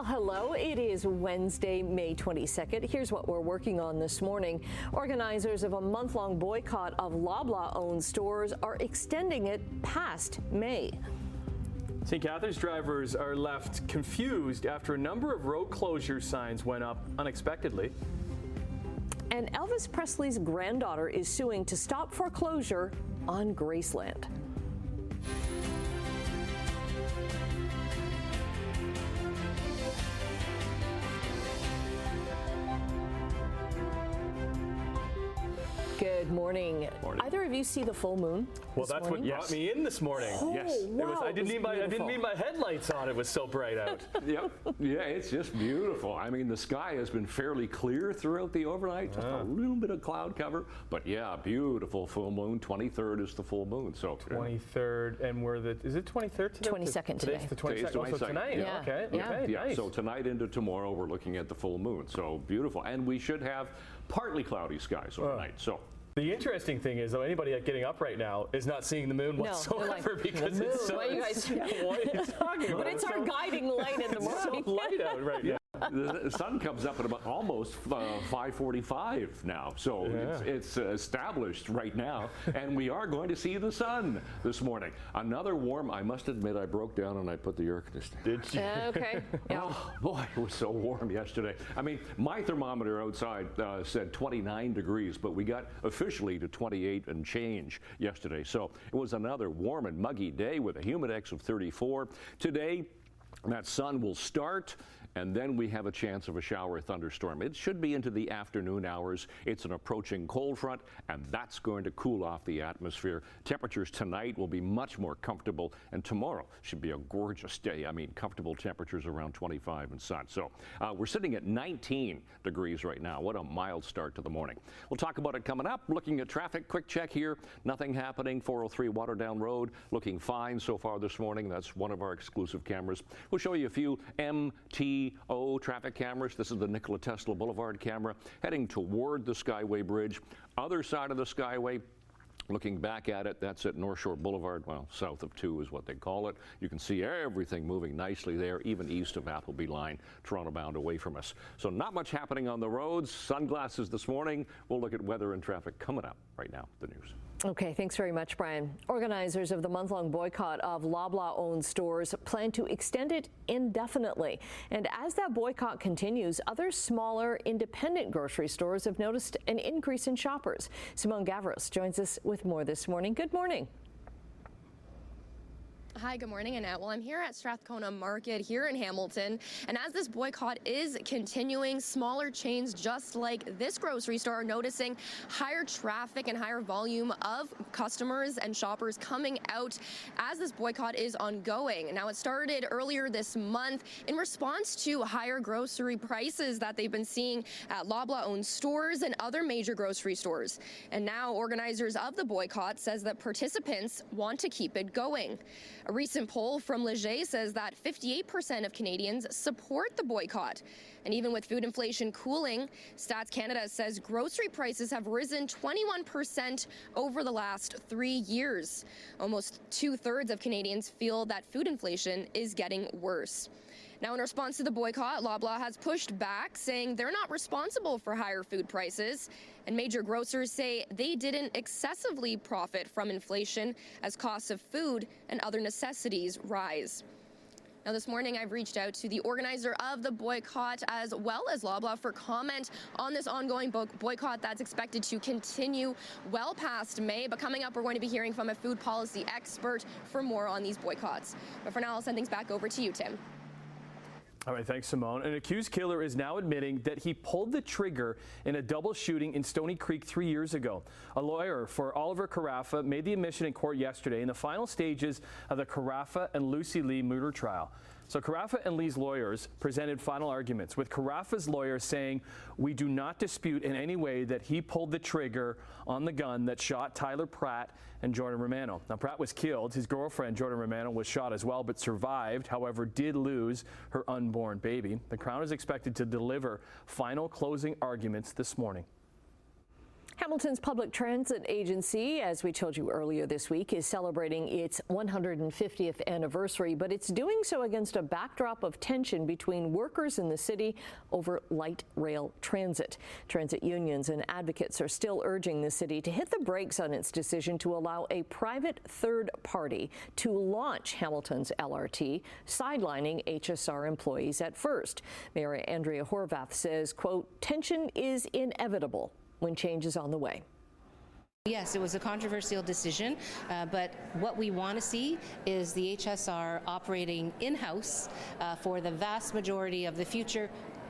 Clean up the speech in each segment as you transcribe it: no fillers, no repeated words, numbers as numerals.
Well, hello. It is Wednesday, May 22nd. Here's what we're working on this morning. Organizers of a month-long boycott of Loblaw-owned stores are extending it past May. St. Catharines drivers are left confused after a number of road closure signs went up unexpectedly. And Elvis Presley's granddaughter is suing to stop foreclosure on Graceland. Good morning. Either of you see the full moon? Well, that's morning? what brought me in this morning. Oh, yes. Wow, I didn't need my headlights on. It was so bright out. Yep. Yeah, it's just beautiful. I mean, the sky has been fairly clear throughout the overnight. Just a little bit of cloud cover. But yeah, beautiful full moon. 23rd is the full moon. So 23rd, and is it 23rd today? 22nd today. Today's the 22nd. Oh, so tonight. Yeah. Okay. Yeah. Okay. yeah, Nice. so tonight into tomorrow, we're looking at the full moon. So beautiful. And we should have partly cloudy skies overnight. So. The interesting thing is, though, anybody getting up right now is not seeing the moon whatsoever because it's so. What are you guys what are you talking about? But it's our guiding light in the morning. It's so light out right now. The sun comes up at about almost 5:45 now, so it's established right now, and we are going to see the sun this morning. Another warm. I must admit, I broke down and I put the air conditioner. Did you? Okay. Yeah. Oh boy, it was so warm yesterday. I mean, my thermometer outside said 29 degrees, but we got officially to 28 and change yesterday. So it was another warm and muggy day with a humidex of 34. Today, that sun will start, and then we have a chance of a shower or thunderstorm. It should be into the afternoon hours. It's an approaching cold front, and that's going to cool off the atmosphere. Temperatures tonight will be much more comfortable, and tomorrow should be a gorgeous day. I mean, comfortable temperatures around 25 and such. So we're sitting at 19 degrees right now. What a mild start to the morning. We'll talk about it coming up. Looking at traffic, quick check here. Nothing happening. 403 Waterdown Road looking fine so far this morning. That's one of our exclusive cameras. We'll show you a few MTO traffic cameras. This is the Nikola Tesla Boulevard camera heading toward the Skyway Bridge. Other side of the Skyway, looking back at it, that's at North Shore Boulevard, well, south of 2 is what they call it. You can see everything moving nicely there, even east of Appleby Line, Toronto bound away from us. So not much happening on the roads. Sunglasses this morning. We'll look at weather and traffic coming up right now, the news. Okay, thanks very much, Brian. Organizers of the month-long boycott of Loblaw-owned stores plan to extend it indefinitely. And as that boycott continues, other smaller independent grocery stores have noticed an increase in shoppers. Simone Gavros joins us with more this morning. Good morning. Hi, good morning, Annette. Well, I'm here at Strathcona Market here in Hamilton, and as this boycott is continuing, smaller chains just like this grocery store are noticing higher traffic and higher volume of customers and shoppers coming out as this boycott is ongoing. Now, it started earlier this month in response to higher grocery prices that they've been seeing at Loblaw-owned stores and other major grocery stores. And now organizers of the boycott says that participants want to keep it going. A recent poll from Leger says that 58% of Canadians support the boycott. And even with food inflation cooling, Stats Canada says grocery prices have risen 21% over the last 3 years. Almost 2/3 of Canadians feel that food inflation is getting worse. Now, in response to the boycott, Loblaw has pushed back, saying they're not responsible for higher food prices. And major grocers say they didn't excessively profit from inflation as costs of food and other necessities rise. Now, this morning, I've reached out to the organizer of the boycott as well as Loblaw for comment on this ongoing boycott that's expected to continue well past May. But coming up, we're going to be hearing from a food policy expert for more on these boycotts. But for now, I'll send things back over to you, Tim. All right, thanks, Simone. An accused killer is now admitting that he pulled the trigger in a double shooting in Stoney Creek 3 years ago. A lawyer for Oliver Carafa made the admission in court yesterday in the final stages of the Carafa and Lucy Lee murder trial. So Carafa and Lee's lawyers presented final arguments, with Carafa's lawyer saying, "We do not dispute in any way that he pulled the trigger on the gun that shot Tyler Pratt and Jordan Romano." Now, Pratt was killed. His girlfriend, Jordan Romano, was shot as well, but survived, however, did lose her unborn baby. The Crown is expected to deliver final closing arguments this morning. Hamilton's public transit agency, as we told you earlier this week, is celebrating its 150th anniversary, but it's doing so against a backdrop of tension between workers in the city over light rail transit. Transit unions and advocates are still urging the city to hit the brakes on its decision to allow a private third party to launch Hamilton's LRT, sidelining HSR employees at first. Mayor Andrea Horvath says, quote, tension is inevitable when change is on the way. Yes, it was a controversial decision, but what we want to see is the HSR operating in-house for the vast majority of the future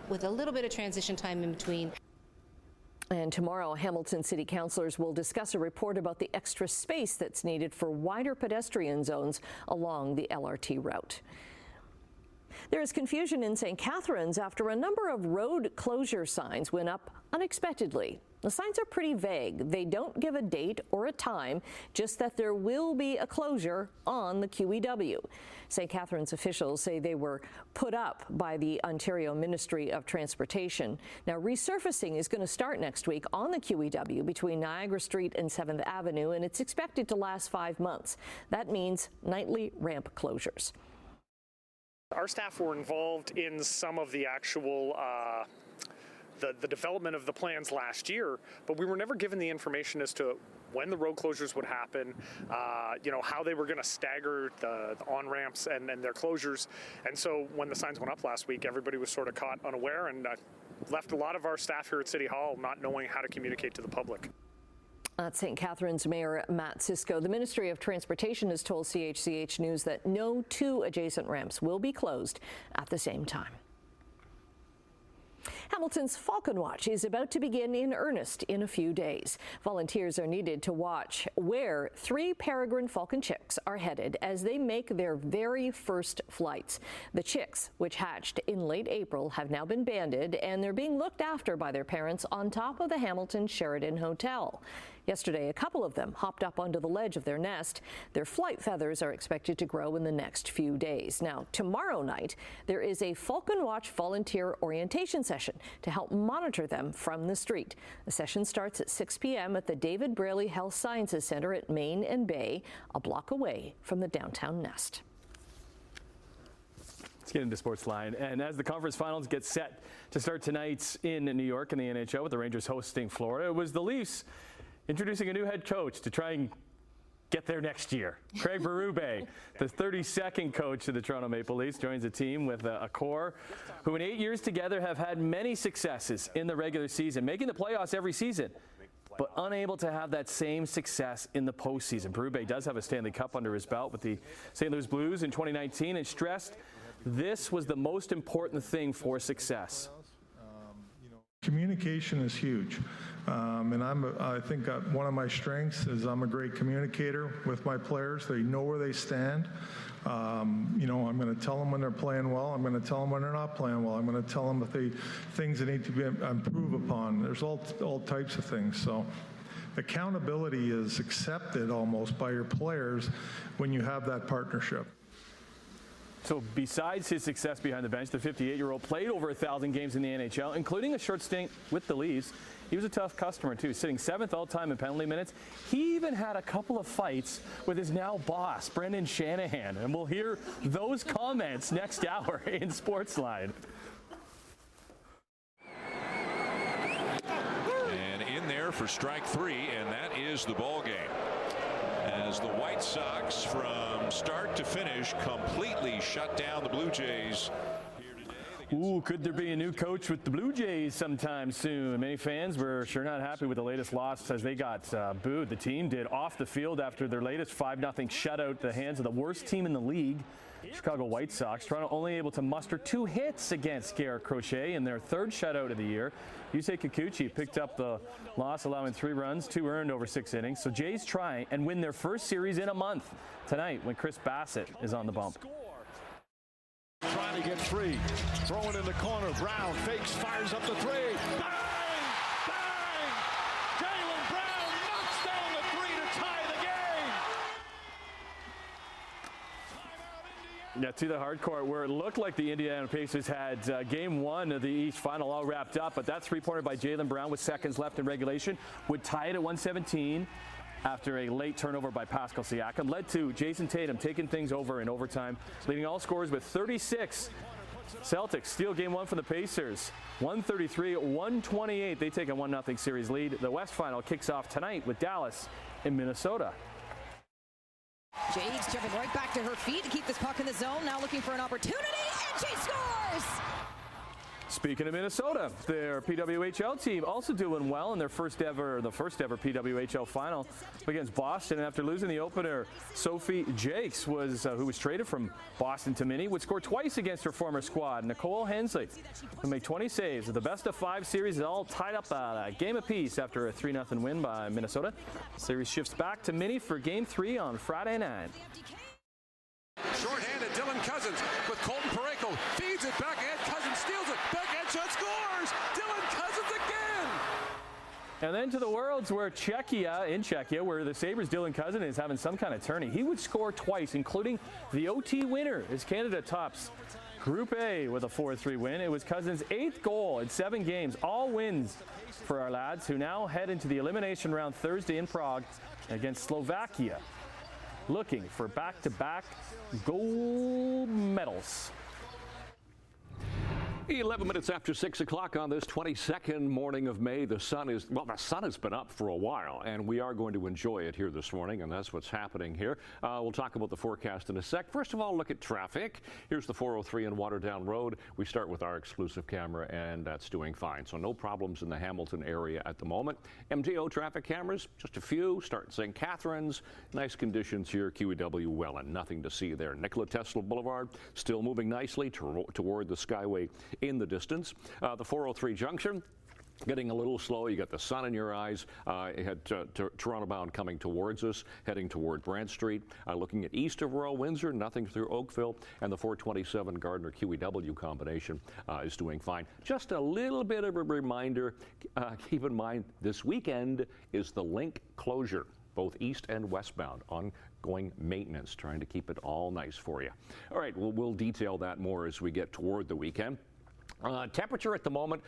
with a little bit of transition time in between. And tomorrow, Hamilton City Councillors will discuss a report about the extra space that's needed for wider pedestrian zones along the LRT route. There is confusion in St. Catharines after a number of road closure signs went up unexpectedly. The signs are pretty vague. They don't give a date or a time, just that there will be a closure on the QEW. St. Catharines officials say they were put up by the Ontario Ministry of Transportation. Now, resurfacing is going to start next week on the QEW between Niagara Street and 7th Avenue, and it's expected to last 5 months. That means nightly ramp closures. Our staff were involved in some of the actual the development of the plans last year, but we were never given the information as to when the road closures would happen, how they were going to stagger the on-ramps and their closures. And so when the signs went up last week, everybody was sort of caught unaware and left a lot of our staff here at City Hall not knowing how to communicate to the public. That's St. Catharines Mayor Matt Sisko. The Ministry of Transportation has told CHCH News that no 2 adjacent ramps will be closed at the same time. Hamilton's Falcon Watch is about to begin in earnest in a few days. Volunteers are needed to watch where 3 peregrine falcon chicks are headed as they make their very first flights. The chicks, which hatched in late April, have now been banded, and they're being looked after by their parents on top of the Hamilton Sheraton Hotel. Yesterday, a couple of them hopped up onto the ledge of their nest. Their flight feathers are expected to grow in the next few days. Now, tomorrow night, there is a Falcon Watch volunteer orientation session to help monitor them from the street. The session starts at 6 p.m. at the David Braley Health Sciences Center at Main and Bay, a block away from the downtown nest. Let's get into Sportsline. And as the conference finals get set to start tonight in New York in the NHL with the Rangers hosting Florida, it was the Leafs introducing a new head coach to try and get there next year. Craig Berube, the 32nd coach of the Toronto Maple Leafs, joins the team with a core who in 8 years together have had many successes in the regular season, making the playoffs every season, but unable to have that same success in the postseason. Berube does have a Stanley Cup under his belt with the St. Louis Blues in 2019 and stressed this was the most important thing for success. Communication is huge, and I think one of my strengths is I'm a great communicator with my players. They know where they stand. I'm going to tell them when they're playing well. I'm going to tell them when they're not playing well. I'm going to tell them if things that need to be improved upon. There's all types of things. So accountability is accepted almost by your players when you have that partnership. So besides his success behind the bench, the 58-year-old played over 1,000 games in the NHL, including a short stint with the Leafs. He was a tough customer, too, sitting 7th all-time in penalty minutes. He even had a couple of fights with his now boss, Brendan Shanahan. And we'll hear those comments next hour in Sportsline. And in there for strike 3, and that is the ball game. As the White Sox, from start to finish, completely shut down the Blue Jays. Ooh, could there be a new coach with the Blue Jays sometime soon? Many fans were sure not happy with the latest loss as they got booed. The team did off the field after their latest 5-0 shutout at the hands of the worst team in the league, Chicago White Sox. Toronto only able to muster 2 hits against Garrett Crochet in their 3rd shutout of the year. Yusei Kikuchi picked up the loss, allowing 3 runs, 2 earned over 6 innings. So Jays try and win their first series in a month tonight when Chris Bassett is on the bump. Trying to get 3, throwing in the corner. Brown fakes, fires up the 3. Bang! Bang! Jaylen Brown knocks down the 3 to tie the game. Yeah, to the hardcourt, where it looked like the Indiana Pacers had game one of the East Final all wrapped up, but that three-pointer by Jaylen Brown with seconds left in regulation would tie it at 117 after a late turnover by Pascal Siakam. Led to Jason Tatum taking things over in overtime, leading all scorers with 36. Celtics steal game one from the Pacers, 133-128. They take a 1-0 series lead. The West Final kicks off tonight with Dallas in Minnesota. Jade's jumping right back to her feet to keep this puck in the zone. Now looking for an opportunity, and she scores! Speaking of Minnesota, their PWHL team also doing well in their first ever PWHL final against Boston. And after losing the opener, Sophie Jakes, who was traded from Boston to Mini, would score twice against her former squad. Nicole Hensley would make 20 saves. The best-of-5 series is all tied up a game apiece after a 3-0 win by Minnesota. Series shifts back to Mini for Game 3 on Friday night. Short-handed Dylan Cousins with Colton Parayko. Feeds it back ahead. Cousins steals it. Backhand shot, scores! Dylan Cousins again! And then to the Worlds, where in Czechia, where the Sabres' Dylan Cousins is having some kind of tourney. He would score twice, including the OT winner as Canada tops Group A with a 4-3 win. It was Cousins' 8th goal in 7 games, all wins for our lads, who now head into the elimination round Thursday in Prague against Slovakia, looking for back-to-back gold medals. 11 minutes after 6 o'clock on this 22nd morning of May. The sun has been up for a while, and we are going to enjoy it here this morning, and that's what's happening here. We'll talk about the forecast in a sec. First of all, look at traffic. Here's the 403 in Waterdown Road. We start with our exclusive camera, and that's doing fine. So no problems in the Hamilton area at the moment. MTO traffic cameras, just a few. Start in St. Catharines. Nice conditions here. QEW Welland, nothing to see there. Nikola Tesla Boulevard, still moving nicely toward the Skyway in the distance. The 403 junction, getting a little slow. You got the sun in your eyes. You had Toronto bound coming towards us, heading toward Brant Street. Looking at east of Royal Windsor, nothing through Oakville, and the 427 Gardner QEW combination is doing fine. Just a little bit of a reminder, keep in mind this weekend is the link closure, both east and westbound, ongoing maintenance, trying to keep it all nice for you. All right, we'll detail that more as we get toward the weekend. Temperature at the moment,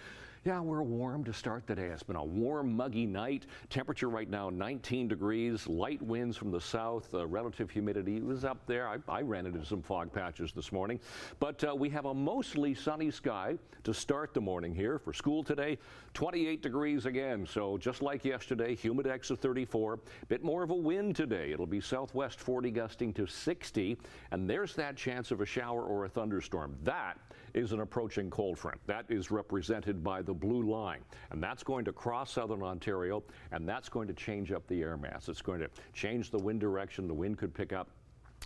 yeah, we're warm to start the day. It's been a warm, muggy night. Temperature right now 19 degrees, light winds from the south, relative humidity was up there. I ran into some fog patches this morning, but we have a mostly sunny sky to start the morning here. For school today, 28 degrees again, so just like yesterday, humidex of 34. Bit more of a wind today. It'll be southwest 40 gusting to 60, and there's that chance of a shower or a thunderstorm. That is an approaching cold front. That is represented by the blue line, and that's going to cross southern Ontario, and that's going to change up the air mass. It's going to change the wind direction. The wind could pick up,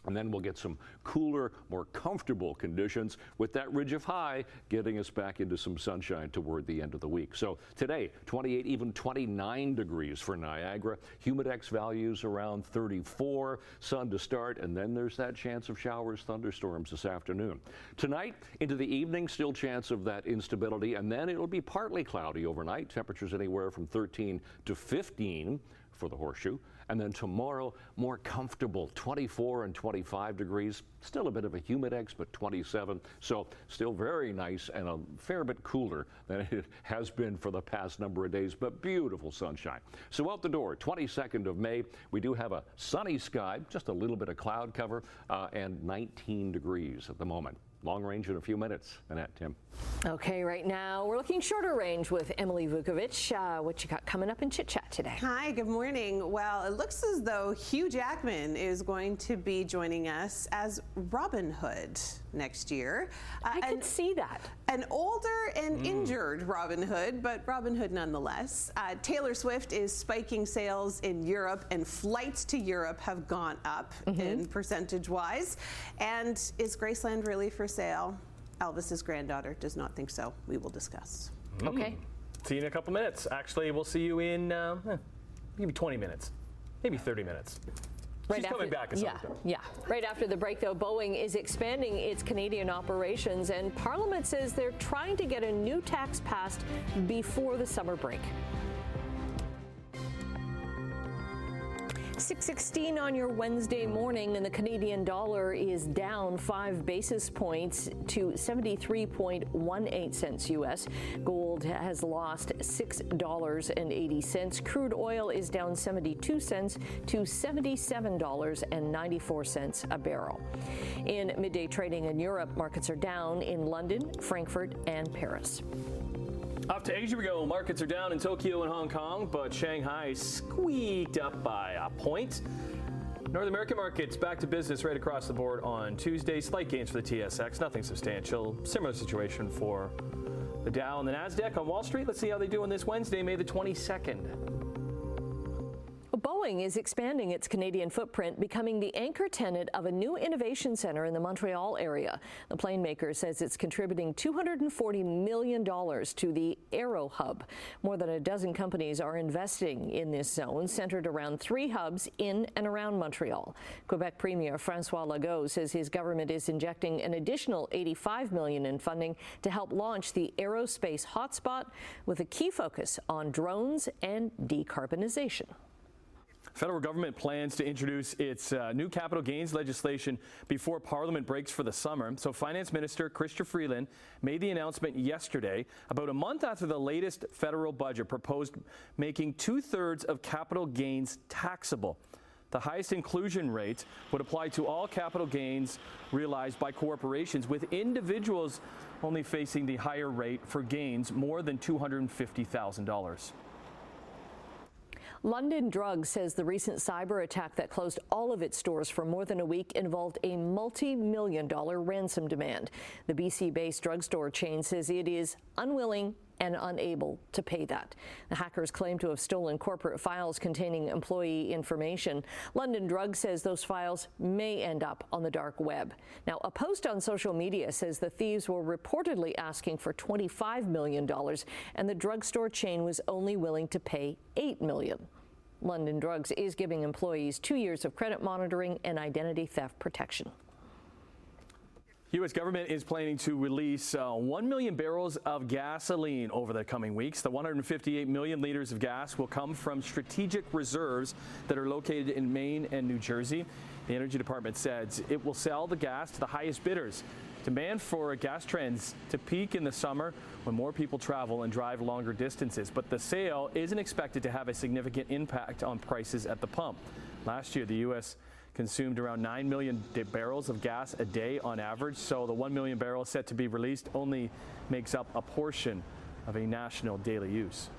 and then we'll get some cooler, more comfortable conditions with that ridge of high getting us back into some sunshine toward the end of the week. So today, 28, even 29 degrees for Niagara. Humidex values around 34. Sun to start, and then there's that chance of showers, thunderstorms this afternoon. Tonight into the evening, still chance of that instability, and then it'll be partly cloudy overnight. Temperatures anywhere from 13 to 15 for the Horseshoe. And then tomorrow, more comfortable, 24 and 25 degrees. Still a bit of a humidex, but 27. So still very nice and a fair bit cooler than it has been for the past number of days, but beautiful sunshine. So out the door, 22nd of May, we do have a sunny sky, just a little bit of cloud cover, and 19 degrees at the moment. Long range in a few minutes. Annette, Tim. Okay, right now we're looking shorter range with Emily Vukovic. What you got coming up in Chit Chat today? Hi, good morning. Well, it looks as though Hugh Jackman is going to be joining us as Robin Hood next year. I can see that. An older and injured Robin Hood, but Robin Hood nonetheless. Taylor Swift is spiking sales in Europe, and flights to Europe have gone up in percentage-wise. And is Graceland really for sale? Elvis's granddaughter does not think so. We will discuss. Okay. See you in a couple minutes. Actually, we'll see you in maybe 20 minutes, maybe 30 minutes. She's coming back at some point. Yeah. Right after the break, though, Boeing is expanding its Canadian operations, and Parliament says they're trying to get a new tax passed before the summer break. 6:16 on your Wednesday morning, and the Canadian dollar is down 5 basis points to 73.18 cents U.S. Gold has lost $6.80. Crude oil is down 72 cents to $77.94 a barrel. In midday trading in Europe, markets are down in London, Frankfurt, and Paris. Off to Asia we go. Markets are down in Tokyo and Hong Kong, but Shanghai squeaked up by a point. North American markets back to business right across the board on Tuesday. Slight gains for the TSX, nothing substantial. Similar situation for the Dow and the Nasdaq on Wall Street. Let's see how they do on this Wednesday, May the 22nd. Boeing is expanding its Canadian footprint, becoming the anchor tenant of a new innovation center in the Montreal area. The plane maker says it's contributing $240 million to the Aero Hub. More than a dozen companies are investing in this zone, centered around 3 hubs in and around Montreal. Quebec Premier François Legault says his government is injecting an additional $85 million in funding to help launch the aerospace hotspot, with a key focus on drones and decarbonization. Federal government plans to introduce its new capital gains legislation before Parliament breaks for the summer. So Finance Minister Chrystia Freeland made the announcement yesterday, about a month after the latest federal budget proposed making 2/3 of capital gains taxable. The highest inclusion rate would apply to all capital gains realized by corporations, with individuals only facing the higher rate for gains more than $250,000. London Drugs says the recent cyber attack that closed all of its stores for more than a week involved a multi-million-dollar ransom demand. The BC-based drugstore chain says it is unwilling and unable to pay that. The hackers claim to have stolen corporate files containing employee information. London Drugs says those files may end up on the dark web. Now, a post on social media says the thieves were reportedly asking for $25 million, and the drugstore chain was only willing to pay $8 million. London Drugs is giving employees 2 years of credit monitoring and identity theft protection. U.S. government is planning to release 1 million barrels of gasoline over the coming weeks. The 158 million liters of gas will come from strategic reserves that are located in Maine and New Jersey. The Energy Department says it will sell the gas to the highest bidders. Demand for gas trends to peak in the summer when more people travel and drive longer distances. But the sale isn't expected to have a significant impact on prices at the pump. Last year, the U.S. consumed around 9 million barrels of gas a day on average, so the 1 million barrels set to be released only makes up a portion of a national daily use.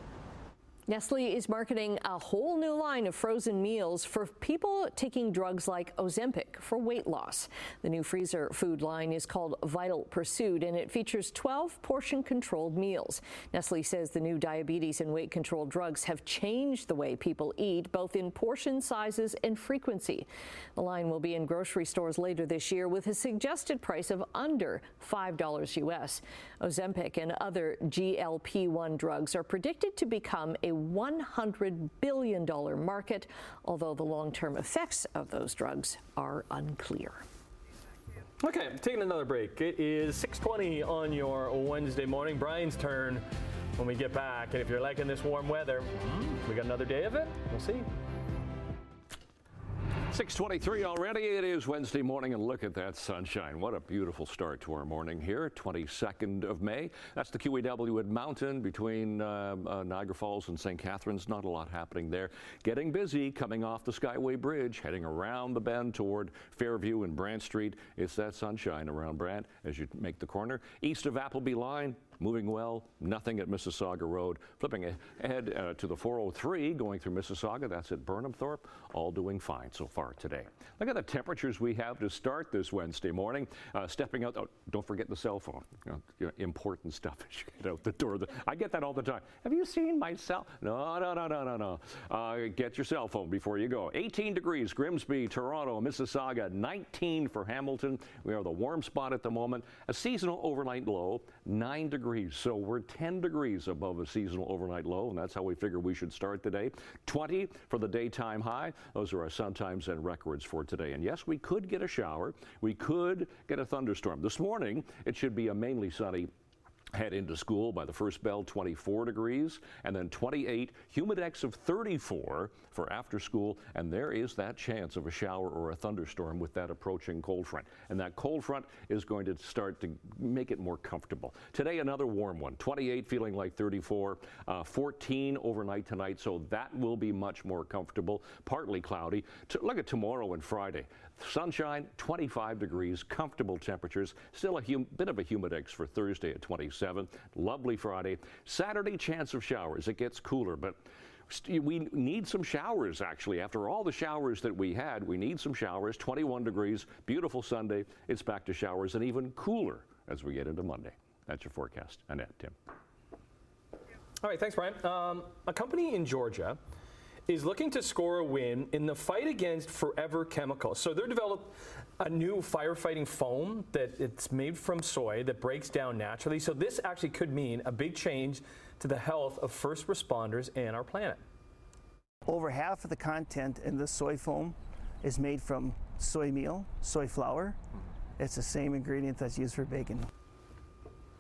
Nestle is marketing a whole new line of frozen meals for people taking drugs like Ozempic for weight loss. The new freezer food line is called Vital Pursuit, and it features 12 portion-controlled meals. Nestle says the new diabetes and weight control drugs have changed the way people eat, both in portion sizes and frequency. The line will be in grocery stores later this year with a suggested price of under $5 US. Ozempic and other GLP-1 drugs are predicted to become a $100 billion market, although the long-term effects of those drugs are unclear. Okay, taking another break. It is 6:20 on your Wednesday morning. Brian's turn when we get back. And if you're liking this warm weather, we got another day of it. We'll see. 6:23 already. It is Wednesday morning, and look at that sunshine. What a beautiful start to our morning here, 22nd of May. That's the QEW at Mountain between Niagara Falls and St. Catharines. Not a lot happening there. Getting busy coming off the Skyway Bridge, heading around the bend toward Fairview and Brant Street. It's that sunshine around Brant as you make the corner. East of Appleby Line, moving well. Nothing at Mississauga Road. Flipping ahead to the 403 going through Mississauga. That's at Burnhamthorpe. All doing fine so far today. Look at the temperatures we have to start this Wednesday morning. Stepping out, don't forget the cell phone. Important stuff as you get out the door. I get that all the time. Have you seen my cell? No. Get your cell phone before you go. 18 degrees, Grimsby, Toronto, Mississauga. 19 for Hamilton. We are the warm spot at the moment. A seasonal overnight low, 9 degrees. So we're 10 degrees above a seasonal overnight low, and that's how we figure we should start the day. 20 for the daytime high. Those are our sun times and records for today. And yes, we could get a shower. We could get a thunderstorm. This morning, it should be a mainly sunny Head into school by the first bell, 24 degrees, and then 28, humidex of 34 for after school, and there is that chance of a shower or a thunderstorm with that approaching cold front. And that cold front is going to start to make it more comfortable. Today, another warm one, 28 feeling like 34, 14 overnight tonight, so that will be much more comfortable, partly cloudy. Look at tomorrow and Friday. Sunshine, 25 degrees, comfortable temperatures, still a bit of a humidex for Thursday at 27. Lovely Friday. Saturday, chance of showers. It gets cooler, but we need some showers, actually. After all the showers that we had, we need some showers. 21 degrees, beautiful Sunday. It's back to showers and even cooler as we get into Monday. That's your forecast. Annette, Tim. All right, thanks, Brian. A company in Georgia is looking to score a win in the fight against forever chemicals. So they're developed a new firefighting foam that it's made from soy that breaks down naturally. So this actually could mean a big change to the health of first responders and our planet. Over half of the content in this soy foam is made from soy meal, soy flour. It's the same ingredient that's used for bacon.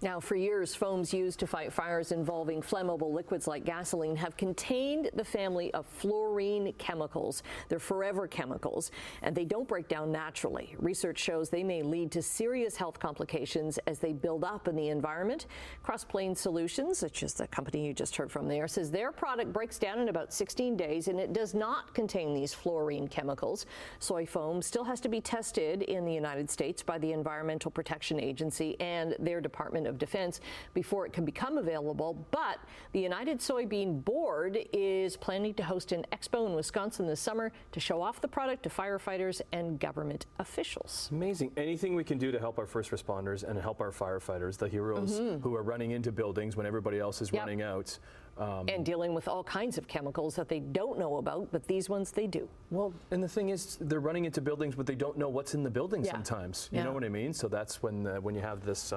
Now, for years, foams used to fight fires involving flammable liquids like gasoline have contained the family of fluorine chemicals. They're forever chemicals, and they don't break down naturally. Research shows they may lead to serious health complications as they build up in the environment. Cross Plains Solutions, which is the company you just heard from there, says their product breaks down in about 16 days, and it does not contain these fluorine chemicals. Soy foam still has to be tested in the United States by the Environmental Protection Agency and their Department of Defense before it can become available, but the United Soybean Board is planning to host an expo in Wisconsin this summer to show off the product to firefighters and government officials. Amazing. Anything we can do to help our first responders and help our firefighters, the heroes who are running into buildings when everybody else is running out. And dealing with all kinds of chemicals that they don't know about, but these ones they do. Well, and the thing is, they're running into buildings, but they don't know what's in the building sometimes. You know what I mean? So that's when you have this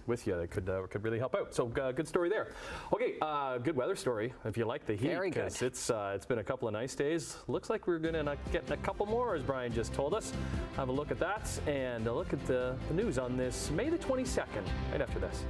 with you, that could really help out. So good story there. Okay, good weather story if you like the heat. Very good. It's been a couple of nice days. Looks like we're gonna get a couple more, as Brian just told us. Have a look at that and a look at the news on this May the 22nd, right after this.